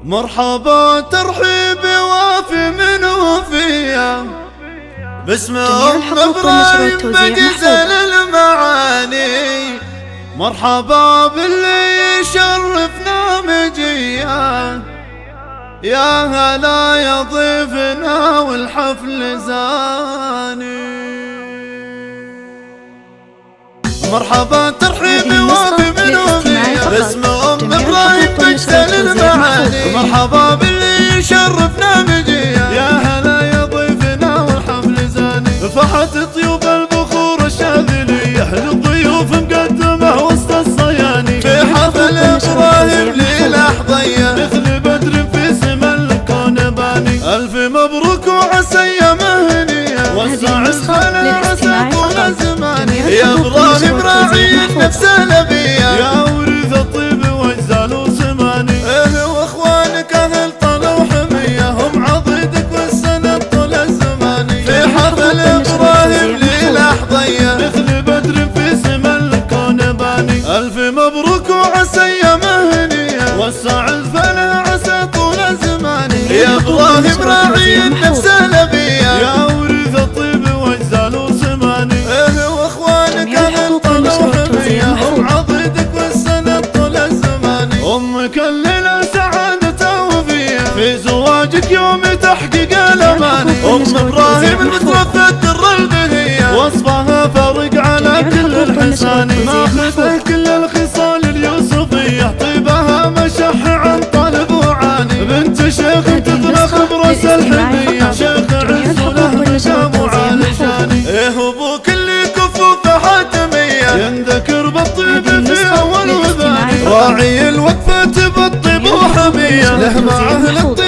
مرحبا ترحيبي وافي من وفيه باسم ام ابراهيم بجزل المعاني. مرحبا باللي يشرفنا مجيه، يا هلا يا ضيفنا والحفل زاني. مرحبا ترحيبي وافي من وفيه باسم ام ابراهيم بجزل المعاني. مرحبا باللي يشرفنا مجيه، يا هلا يا ضيفنا والحفل زاني. فحت طيوب البخور الشاذليه للضيوف مقدمه وسط الصياني، في حفل ابراهيم ليله ضيه مثل بدر في سما الكون باني. الف مبروك وعسى ايامه هنيه، وسع الخلا عسى طول الزمان. يا ابراهيم راعي النفس الابيه، يا ورث الطيب واجزال وسماني. اهل واخوانك اهل طلا وحميه، هم عضيدك والسند طول الزمان. في حفل ابراهيم ليله ضيه مثل بدر في سما الكون باني. الف مبروك وعسى ايامه هنيه، وسع الفلا عسى طول الزمان. يا ابراهيم راعي النفس الابيه، يا ورث الطيب واجزال وسماني. اهل واخوانك اهل طلا وحميه، هم عضيدك والسند طول الزمان. امك الليله سعادة وفيه، في زواجك يوم تحقيق الاماني. ام ابراهيم المتوفى الدر البهيه، وصفها فارق على كل الحساني. ماخذه كل الخصال اليوسفيه، طيبها مشح عن طلب وعاني. بنت شيخ تطلق براس الحميه، شيخ عز له مقام وعالي شاني. ايه ابوك اللي كفوف حاتميه، ينذكر بالطيب في اول وثاني. راعي الوقفه بالطيب وحميه، له مع اهل الطيب